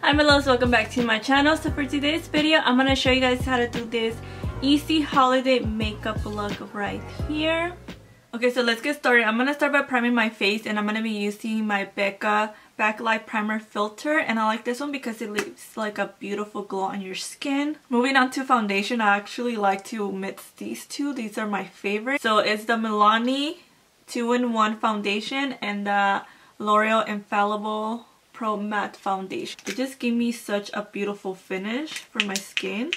Hi my loves, welcome back to my channel. So for today's video, I'm going to show you guys how to do this easy holiday makeup look right here. Okay, so let's get started. I'm going to start by priming my face, and I'm going to be using my Becca Backlight Primer Filter, and I like this one because it leaves like a beautiful glow on your skin. Moving on to foundation, I actually like to mix these two. These are my favorite. So it's the Milani 2-in-1 foundation and the L'Oreal Infallible Pro Matte Foundation. It just gave me such a beautiful finish for my skin.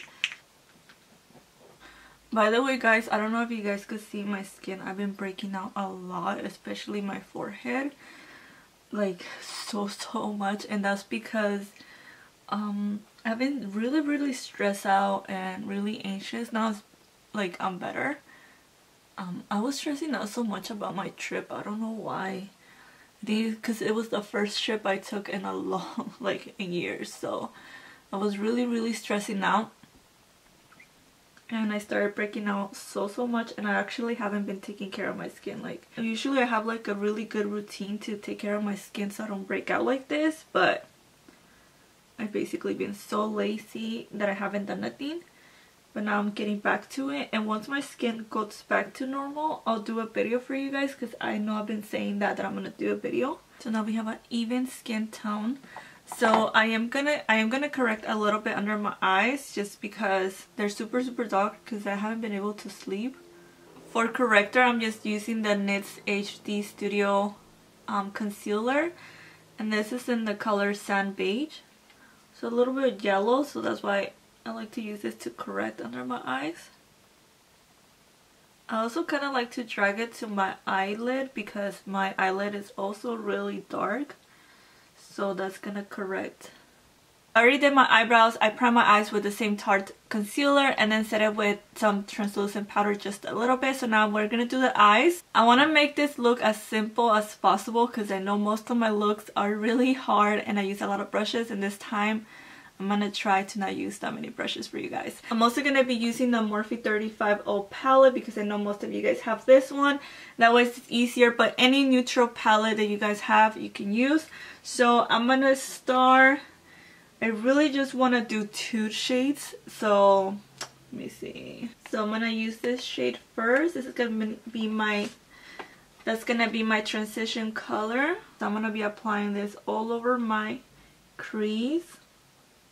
By the way guys, I don't know if you guys could see my skin. I've been breaking out a lot, especially my forehead. Like so much, and that's because I've been really stressed out and really anxious. Now it's like I'm better. I was stressing out so much about my trip. I don't know why. Because it was the first trip I took in a long, like in years, so I was really stressing out, and I started breaking out so much, and I actually haven't been taking care of my skin. Like usually I have like a really good routine to take care of my skin so I don't break out like this, but I've basically been so lazy that I haven't done nothing. But now I'm getting back to it, and once my skin goes back to normal, I'll do a video for you guys, because I know I've been saying that I'm gonna do a video. So now we have an even skin tone. So I am gonna correct a little bit under my eyes, just because they're super dark because I haven't been able to sleep. For corrector, I'm just using the NYX HD Studio concealer, and this is in the color Sand Beige. So a little bit of yellow, so that's why I like to use this to correct under my eyes. I also kind of like to drag it to my eyelid because my eyelid is also really dark. So that's gonna correct. I already did my eyebrows. I primed my eyes with the same Tarte concealer and then set it with some translucent powder just a little bit. So now we're gonna do the eyes. I want to make this look as simple as possible because I know most of my looks are really hard and I use a lot of brushes, and this time I'm gonna try to not use that many brushes for you guys. I'm also gonna be using the Morphe 35O palette because I know most of you guys have this one. That way it's easier, but any neutral palette that you guys have, you can use. So I'm gonna start. I really just want to do 2 shades. So let me see. So I'm gonna use this shade first. This is gonna be my transition color. So I'm gonna be applying this all over my crease,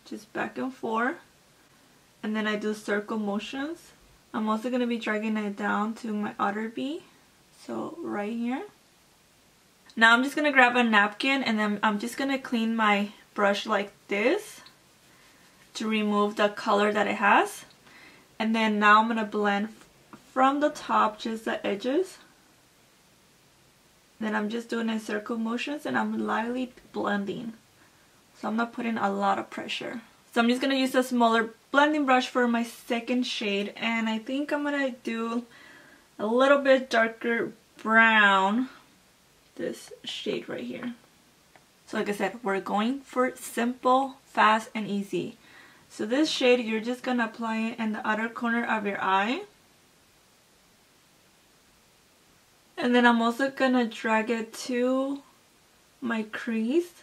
just back and forth, and then I do circle motions. I'm also going to be dragging it down to my outer V, so right here. Now I'm just going to grab a napkin, and then I'm just going to clean my brush like this to remove the color that it has. And then now I'm going to blend from the top, just the edges. Then I'm just doing a circle motions, and I'm lightly blending. So I'm not putting a lot of pressure. So I'm just going to use a smaller blending brush for my second shade. And I think I'm going to do a little bit darker brown. This shade right here. So like I said, we're going for simple, fast, and easy. So this shade, you're just going to apply it in the outer corner of your eye. And then I'm also going to drag it to my crease.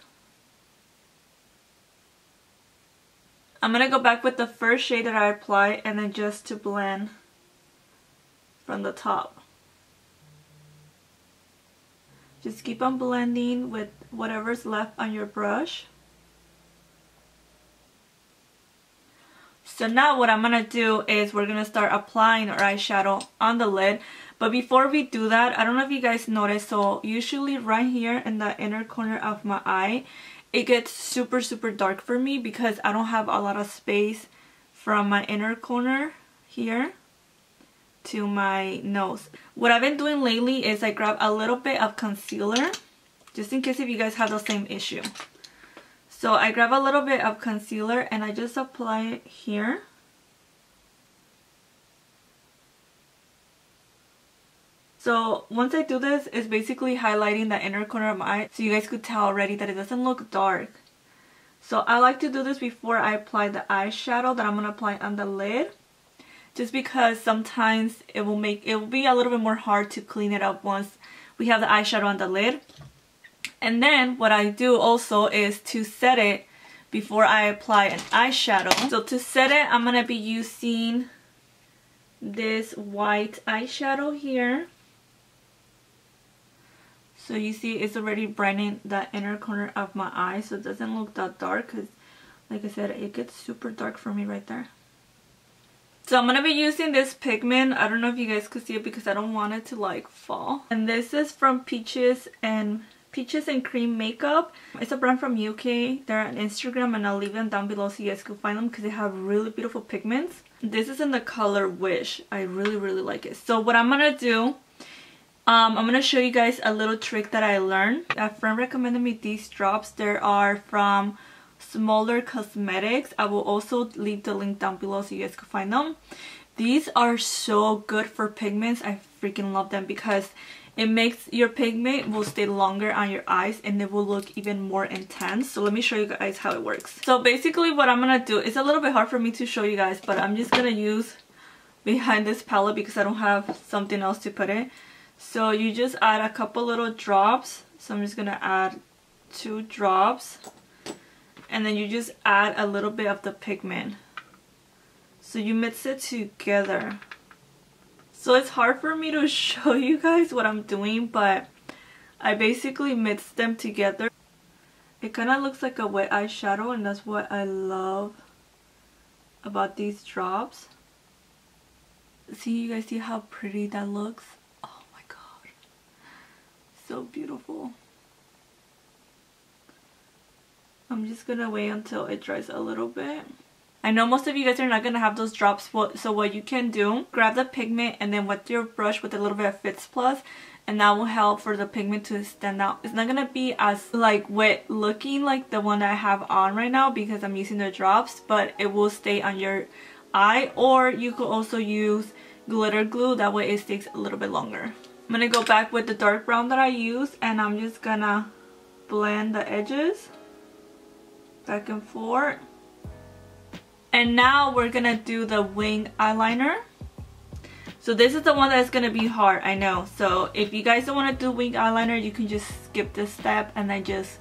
I'm going to go back with the first shade that I applied, and then just to blend from the top. Just keep on blending with whatever's left on your brush. So now what I'm going to do is we're going to start applying our eyeshadow on the lid. But before we do that, I don't know if you guys noticed, so usually right here in the inner corner of my eye, it gets super dark for me because I don't have a lot of space from my inner corner here to my nose. What I've been doing lately is I grab a little bit of concealer, just in case if you guys have the same issue. So I grab a little bit of concealer and I just apply it here. So once I do this, it's basically highlighting the inner corner of my eye, so you guys could tell already that it doesn't look dark. So I like to do this before I apply the eyeshadow that I'm going to apply on the lid, just because sometimes it will be a little bit more hard to clean it up once we have the eyeshadow on the lid. And then what I do also is to set it before I apply an eyeshadow. So to set it, I'm going to be using this white eyeshadow here. So you see it's already brightening the inner corner of my eye, so it doesn't look that dark, because like I said, it gets super dark for me right there. So I'm going to be using this pigment. I don't know if you guys could see it because I don't want it to like fall. And this is from Peaches and Cream Makeup. It's a brand from UK. They're on Instagram, and I'll leave them down below so you guys can find them because they have really beautiful pigments. This is in the color Wish. I really like it. So what I'm going to do, I'm going to show you guys a little trick that I learned. A friend recommended me these drops. They are from Smolder Cosmetics. I will also leave the link down below so you guys can find them. These are so good for pigments. I freaking love them because it makes your pigment will stay longer on your eyes and it will look even more intense. So let me show you guys how it works. So basically what I'm going to do, it's a little bit hard for me to show you guys, but I'm just going to use behind this palette because I don't have something else to put it. So you just add a couple little drops. So I'm just going to add 2 drops. And then you just add a little bit of the pigment. So you mix it together. So it's hard for me to show you guys what I'm doing, but I basically mix them together. It kind of looks like a wet eyeshadow, and that's what I love about these drops. See, you guys see how pretty that looks? Oh my god. So beautiful. I'm just gonna wait until it dries a little bit. I know most of you guys are not gonna have those drops, so what you can do, grab the pigment and then wet your brush with a little bit of Fix Plus, and that will help for the pigment to stand out. It's not gonna be as like wet looking like the one that I have on right now because I'm using the drops, but it will stay on your eye. Or you could also use glitter glue, that way it sticks a little bit longer. I'm gonna go back with the dark brown that I used, and I'm just gonna blend the edges back and forth. And now we're gonna do the wing eyeliner. So this is the one that's gonna be hard, I know. So if you guys don't want to do wing eyeliner, you can just skip this step and then just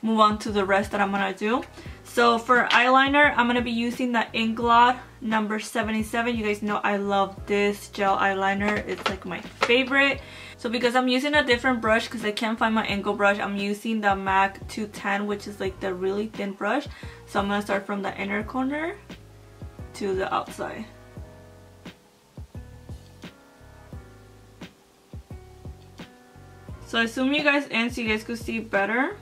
move on to the rest that I'm gonna do. So for eyeliner, I'm gonna be using the Inglot number 77. You guys know I love this gel eyeliner. It's like my favorite. So because I'm using a different brush because I can't find my angle brush, I'm using the MAC 210, which is like the really thin brush. So I'm gonna start from the inner corner to the outside. So I zoom you guys in so you guys could see better.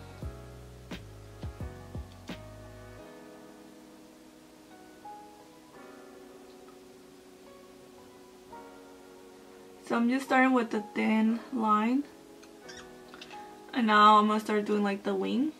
So I'm just starting with the thin line. And now I'm gonna start doing like the wing.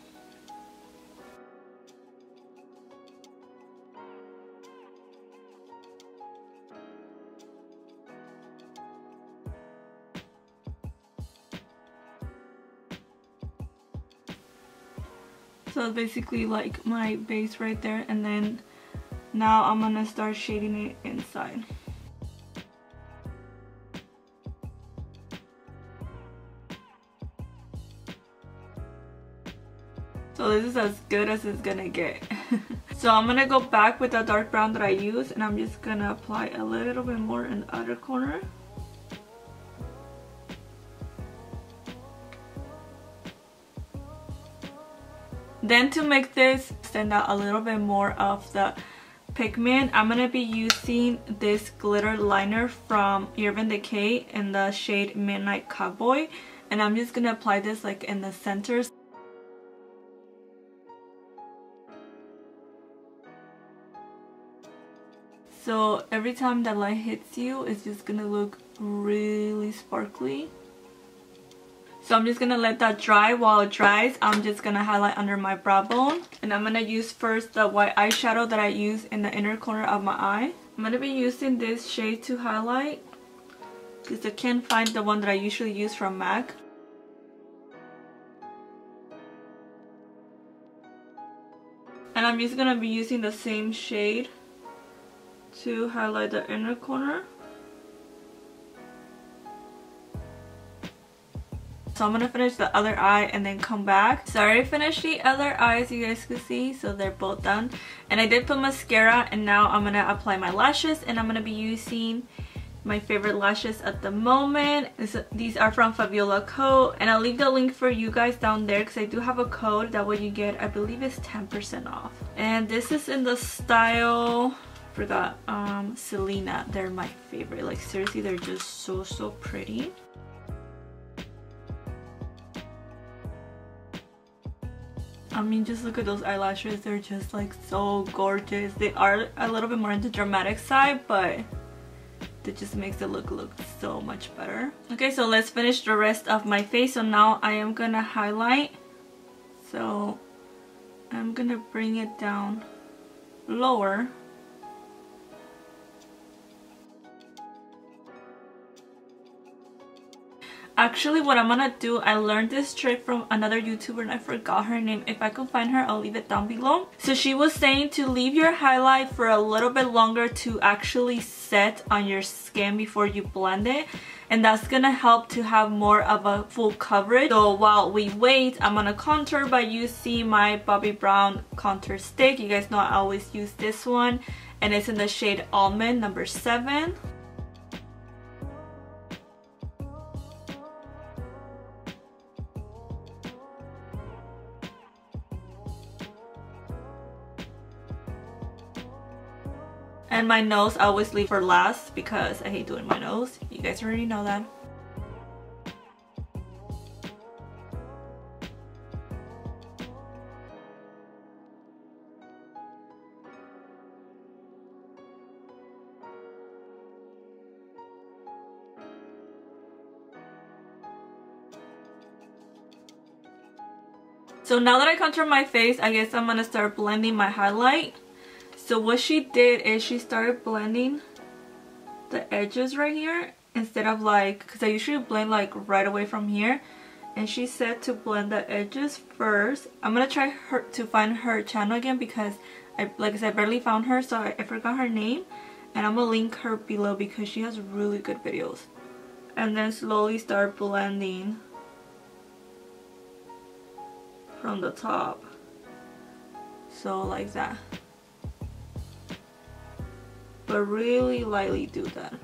So it's basically like my base right there, and then now I'm gonna start shading it inside. So this is as good as it's gonna get. So I'm gonna go back with the dark brown that I used, and I'm just gonna apply a little bit more in the outer corner. Then to make this stand out a little bit more of the pigment, I'm gonna be using this glitter liner from Urban Decay in the shade Midnight Cowboy, and I'm just gonna apply this like in the center. So every time that light hits you, it's just gonna look really sparkly. So I'm just gonna let that dry. While it dries, I'm just gonna highlight under my brow bone. And I'm gonna use first the white eyeshadow that I use in the inner corner of my eye. I'm gonna be using this shade to highlight because I can't find the one that I usually use from MAC. And I'm just gonna be using the same shade to highlight the inner corner. So I'm gonna finish the other eye and then come back. So I already finished the other eye, as you guys can see, so they're both done. And I did put mascara, and now I'm gonna apply my lashes, and I'm gonna be using my favorite lashes at the moment. These are from Fabiola Co, and I'll leave the link for you guys down there because I do have a code that way you get, I believe it's 10% off. And this is in the style, forgot, Selena. They're my favorite. Like seriously, they're just so pretty. I mean, just look at those eyelashes. They're just like so gorgeous. They are a little bit more on the dramatic side, but it just makes it look so much better. Okay, so let's finish the rest of my face. So now I am gonna highlight. So I'm gonna bring it down lower. Actually, what I'm gonna do, I learned this trick from another YouTuber and I forgot her name. If I can find her, I'll leave it down below. So she was saying to leave your highlight for a little bit longer to actually set on your skin before you blend it. And that's gonna help to have more of a full coverage. So while we wait, I'm gonna contour by using my Bobbi Brown contour stick. You guys know I always use this one. And it's in the shade Almond number 7. And my nose I always leave for last because I hate doing my nose. You guys already know that. So now that I contour my face, I guess I'm gonna start blending my highlight. So what she did is she started blending the edges right here instead of like, because I usually blend like right away from here, and she said to blend the edges first. I'm gonna try to find her channel again because like I said, I barely found her, so I forgot her name, and I'm gonna link her below because she has really good videos. And then slowly start blending from the top, so like that. But really lightly do that,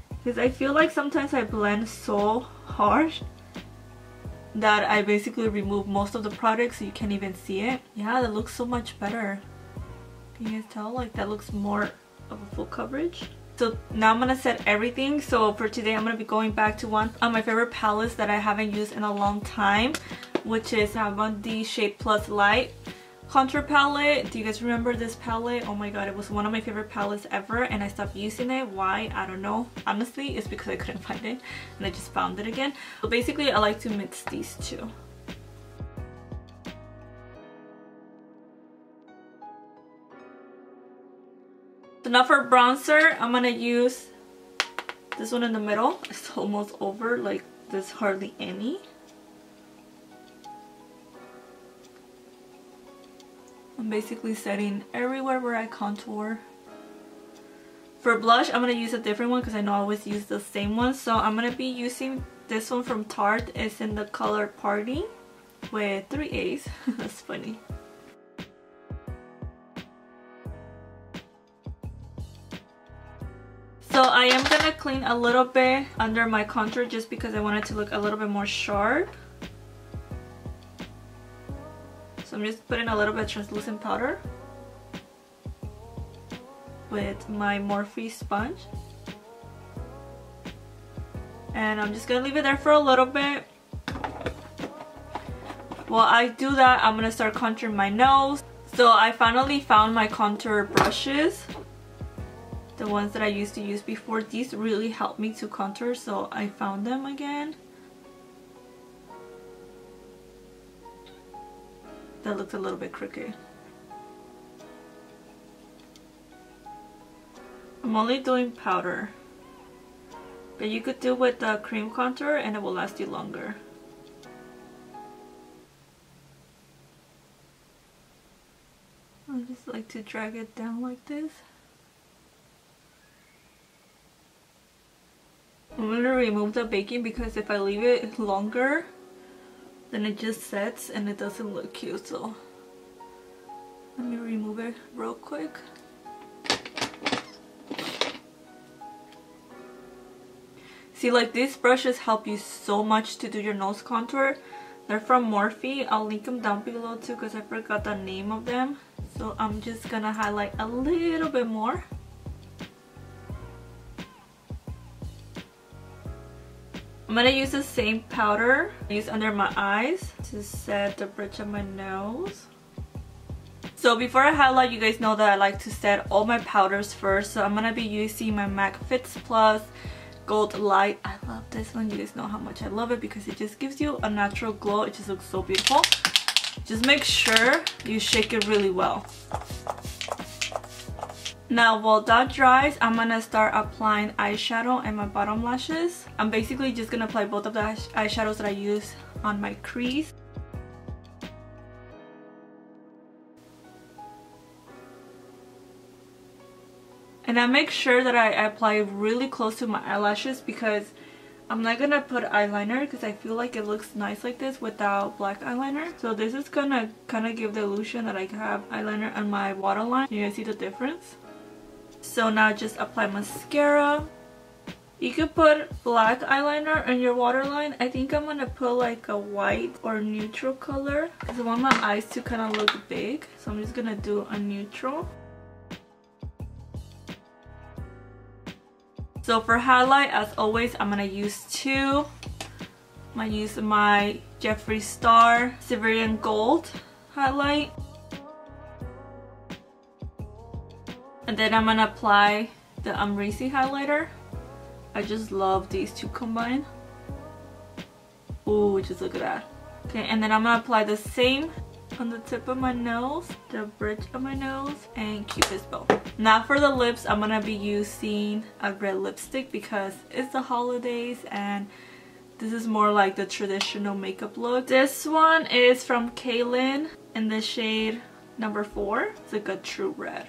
because I feel like sometimes I blend so harsh that I basically remove most of the product so you can't even see it. Yeah, that looks so much better. Can you guys tell? Like that looks more of a full coverage. So now I'm gonna set everything. So for today I'm gonna be going back to one of my favorite palettes that I haven't used in a long time, which is the Shade Plus Light contour palette. Do you guys remember this palette? Oh my god, it was one of my favorite palettes ever, and I stopped using it. Why? I don't know. Honestly, it's because I couldn't find it and I just found it again. So basically I like to mix these two. So now for bronzer, I'm gonna use this one in the middle. It's almost over, like there's hardly any. I'm basically setting everywhere where I contour. For blush, I'm going to use a different one because I know I always use the same one. So I'm going to be using this one from Tarte. It's in the color Party with 3 A's. That's funny. So I am going to clean a little bit under my contour just because I want it to look a little bit more sharp. So I'm just putting a little bit of translucent powder with my Morphe sponge. And I'm just going to leave it there for a little bit. While I do that, I'm going to start contouring my nose. So I finally found my contour brushes. The ones that I used to use before. These really helped me to contour, so I found them again. That looks a little bit crooked. I'm only doing powder, but you could do with the cream contour and it will last you longer. I just like to drag it down like this. I'm going to remove the baking because if I leave it longer, then it just sets and it doesn't look cute. So let me remove it real quick. See, like these brushes help you so much to do your nose contour. They're from Morphe. I'll link them down below too because I forgot the name of them. So I'm just gonna highlight a little bit more. I'm gonna use the same powder I use under my eyes to set the bridge of my nose. So before I highlight, you guys know that I like to set all my powders first. So I'm gonna be using my MAC Fix Plus Gold Light. I love this one. You guys know how much I love it because it just gives you a natural glow. It just looks so beautiful. Just make sure you shake it really well. Now while that dries, I'm gonna start applying eyeshadow and my bottom lashes. I'm basically just gonna apply both of the eyeshadows that I use on my crease. And I make sure that I apply it really close to my eyelashes because I'm not gonna put eyeliner because I feel like it looks nice like this without black eyeliner. So this is gonna kind of give the illusion that I have eyeliner on my waterline. You guys see the difference? So now just apply mascara. You could put black eyeliner on your waterline. I think I'm gonna put like a white or neutral color because I want my eyes to kind of look big. So I'm just gonna do a neutral. So for highlight, as always, I'm gonna use two. I'm gonna use my Jeffree Star Siberian Gold highlight. And then I'm gonna apply the Amrezy highlighter. I just love these two combined. Ooh, just look at that. Okay, and then I'm gonna apply the same on the tip of my nose, the bridge of my nose, and Cupid's bow. Now for the lips, I'm gonna be using a red lipstick because it's the holidays and this is more like the traditional makeup look. This one is from Kaylin in the shade number 4. It's like a true red.